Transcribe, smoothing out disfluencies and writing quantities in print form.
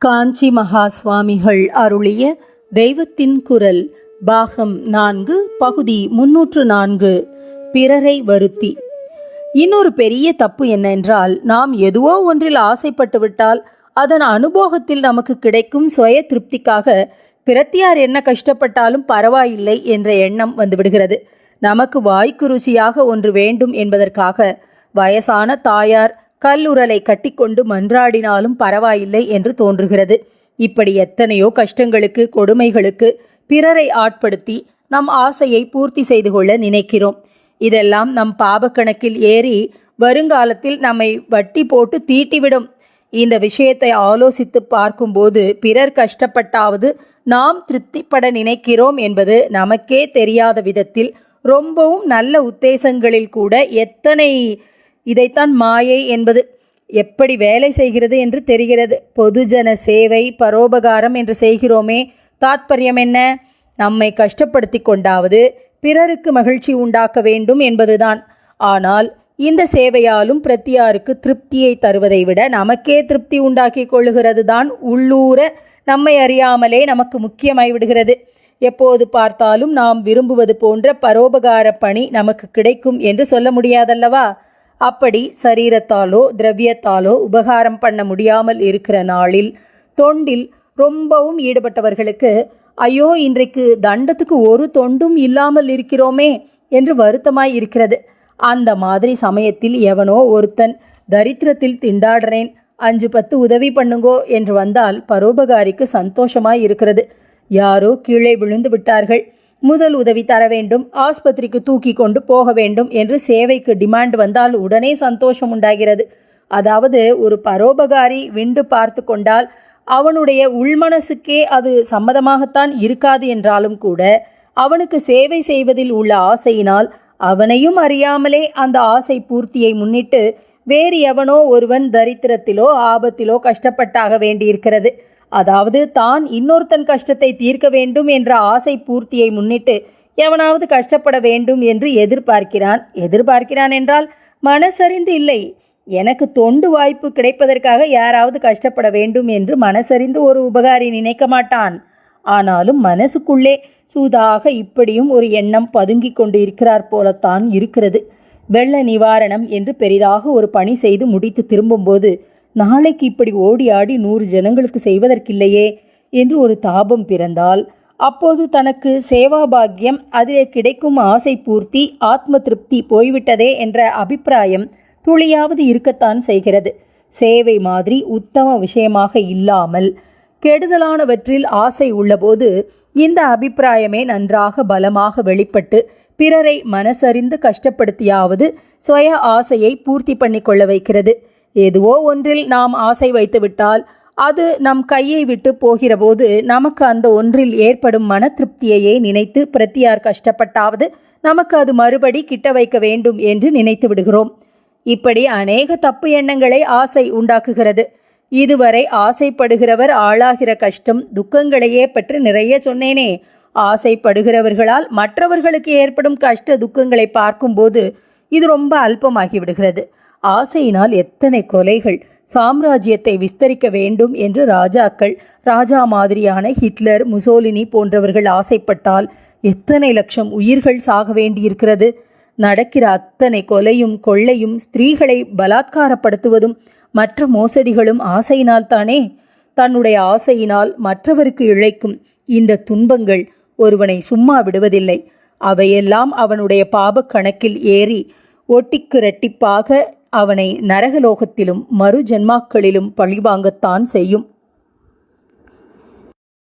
காஞ்சி மகா சுவாமிகள் அருளிய தெய்வத்தின் குரல் பாகம் 4 பகுதி 304 பிறரை வருத்தி. இன்னொரு பெரிய தப்பு என்னென்றால், நாம் எதுவோ ஒன்றில் ஆசைப்பட்டு விட்டால் அதன் அனுபவத்தில் நமக்கு கிடைக்கும் சுய திருப்திக்காக பிரத்தியார் என்ன கஷ்டப்பட்டாலும் பரவாயில்லை என்ற எண்ணம் வந்துவிடுகிறது. நமக்கு வாய்க்கு ருசியாக ஒன்று வேண்டும் என்பதற்காக வயசான தாயார் கல்லுரலை கட்டிக்கொண்டு மன்றாடினாலும் பரவாயில்லை என்று தோன்றுகிறது. இப்படி எத்தனையோ கஷ்டங்களுக்கு, கொடுமைகளுக்கு பிறரை ஆட்படுத்தி நம் ஆசையை பூர்த்தி செய்து கொள்ள நினைக்கிறோம். இதெல்லாம் நம் பாபக்கணக்கில் ஏறி வருங்காலத்தில் நம்மை வட்டி போட்டு தீட்டிவிடும். இந்த விஷயத்தை ஆலோசித்து பார்க்கும்போது பிறர் கஷ்டப்பட்டாவது நாம் திருப்திப்பட நினைக்கிறோம் என்பது நமக்கே தெரியாத விதத்தில் ரொம்பவும் நல்ல உத்தேசங்களில் கூட எத்தனை இதைத்தான் மாயை என்பது எப்படி வேலை செய்கிறது என்று தெரிகிறது. பொதுஜன சேவை, பரோபகாரம் என்று செய்கிறோமே, தாத்பரியம் என்ன? நம்மை கஷ்டப்படுத்தி கொண்டாவது பிறருக்கு மகிழ்ச்சி உண்டாக்க வேண்டும் என்பதுதான். ஆனால் இந்த சேவையாலும் பிரத்தியாருக்கு திருப்தியை தருவதை விட நமக்கே திருப்தி உண்டாக்கி கொள்ளுகிறது தான் உள்ளூர நம்மை அறியாமலே நமக்கு முக்கியமாய் விடுகிறது. எப்போது பார்த்தாலும் நாம் விரும்புவது போன்ற பரோபகார பணி நமக்கு கிடைக்கும் என்று சொல்ல முடியாதல்லவா? அப்படி சரீரத்தாலோ திரவியத்தாலோ உபகாரம் பண்ண முடியாமல் இருக்கிற நாளில் தொண்டில் ரொம்பவும் ஈடுபட்டவர்களுக்கு ஐயோ, இன்றைக்கு தண்டத்துக்கு ஒரு தொண்டும் இல்லாமல் இருக்கிறோமே என்று வருத்தமாய் இருக்கிறது. அந்த மாதிரி சமயத்தில் எவனோ ஒருத்தன் தரித்திரத்தில் திண்டாடுறேன், 5-10 உதவி பண்ணுங்கோ என்று வந்தால் பரோபகாரிக்கு சந்தோஷமாய் இருக்கிறது. யாரோ கீழே விழுந்து விட்டார்கள், முதல் உதவி தர வேண்டும், ஆஸ்பத்திரிக்கு தூக்கி கொண்டு போக வேண்டும் என்று சேவைக்கு டிமாண்ட் வந்தால் உடனே சந்தோஷம் உண்டாகிறது. அதாவது ஒரு பரோபகாரி விண்டு பார்த்து கொண்டால் அவனுடைய உள்மனசுக்கே அது சம்மதமாகத்தான் இருக்காது என்றாலும் கூட அவனுக்கு சேவை செய்வதில் உள்ள ஆசையினால் அவனையும் அறியாமலே அந்த ஆசை பூர்த்தியை முன்னிட்டு வேறு எவனோ ஒருவன் தரித்திரத்திலோ ஆபத்திலோ கஷ்டப்பட்டாக வேண்டியிருக்கிறது. அதாவது தான் இன்னொருத்தன் கஷ்டத்தை தீர்க்க வேண்டும் என்ற ஆசை பூர்த்தியை முன்னிட்டு எவனாவது கஷ்டப்பட வேண்டும் என்று எதிர்பார்க்கிறான் என்றால் மனசறிந்து இல்லை. எனக்கு தொண்டு வாய்ப்பு கிடைப்பதற்காக யாராவது கஷ்டப்பட வேண்டும் என்று மனசறிந்து ஒரு உபகாரி நினைக்க மாட்டான். ஆனாலும் மனசுக்குள்ளே சூதாக இப்படியும் ஒரு எண்ணம் பதுங்கி கொண்டு இருக்கிறார் போலத்தான் இருக்கிறது. வெள்ள நிவாரணம் என்று பெரிதாக ஒரு பணி செய்து முடித்து திரும்பும்போது நாளைக்கு இப்படி ஓடி ஆடி 100 ஜனங்களுக்கு செய்வதற்கில்லையே என்று ஒரு தாபம் பிறந்தால், அப்போது தனக்கு சேவாபாக்கியம், அதிலே கிடைக்கும் ஆசை பூர்த்தி, ஆத்ம திருப்தி போய்விட்டதே என்ற அபிப்பிராயம் துளியாவது இருக்கத்தான் செய்கிறது. சேவை மாதிரி உத்தம விஷயமாக இல்லாமல் கெடுதலானவற்றில் ஆசை உள்ளபோது இந்த அபிப்பிராயமே நன்றாக பலமாக வெளிப்பட்டு பிறரை மனசறிந்து கஷ்டப்படுத்தியாவது சுய ஆசையை பூர்த்தி பண்ணி கொள்ள வைக்கிறது. எதுவோ ஒன்றில் நாம் ஆசை வைத்துவிட்டால் அது நம் கையை விட்டு போகிற போது நமக்கு அந்த ஒன்றில் ஏற்படும் மன திருப்தியையே நினைத்து பிரத்தியார் கஷ்டப்பட்டாவது நமக்கு அது மறுபடி கிட்ட வைக்க வேண்டும் என்று நினைத்து விடுகிறோம். இப்படி அநேக தப்பு எண்ணங்களை ஆசை உண்டாக்குகிறது. இதுவரை ஆசைப்படுகிறவர் ஆளாகிற கஷ்டம் துக்கங்களையே பற்றி நிறைய சொன்னேனே. ஆசைப்படுகிறவர்களால் மற்றவர்களுக்கு ஏற்படும் கஷ்ட துக்கங்களை பார்க்கும்போது இது ரொம்ப அல்பமாகிவிடுகிறது. ஆசையினால் எத்தனை கொலைகள், சாம்ராஜ்யத்தை விஸ்தரிக்க வேண்டும் என்று ராஜா மாதிரியான ஹிட்லர், முசோலினி போன்றவர்கள் ஆசைப்பட்டால் எத்தனை லட்சம் உயிர்கள் சாக வேண்டியிருக்கிறது. நடக்கிற அத்தனை கொலையும் கொள்ளையும், ஸ்திரீகளை பலாத்காரப்படுத்துவதும் மற்ற மோசடிகளும் ஆசையினால் தானே. தன்னுடைய ஆசையினால் மற்றவருக்கு இழைக்கும் இந்த துன்பங்கள் ஒருவனை சும்மா விடுவதில்லை. அவையெல்லாம் அவனுடைய பாபக் கணக்கில் ஏறி ஒட்டிக்கு இரட்டிப்பாக அவனை நரகலோகத்திலும் மறு ஜென்மாக்களிலும் பழிவாங்கத்தான் செய்யும்.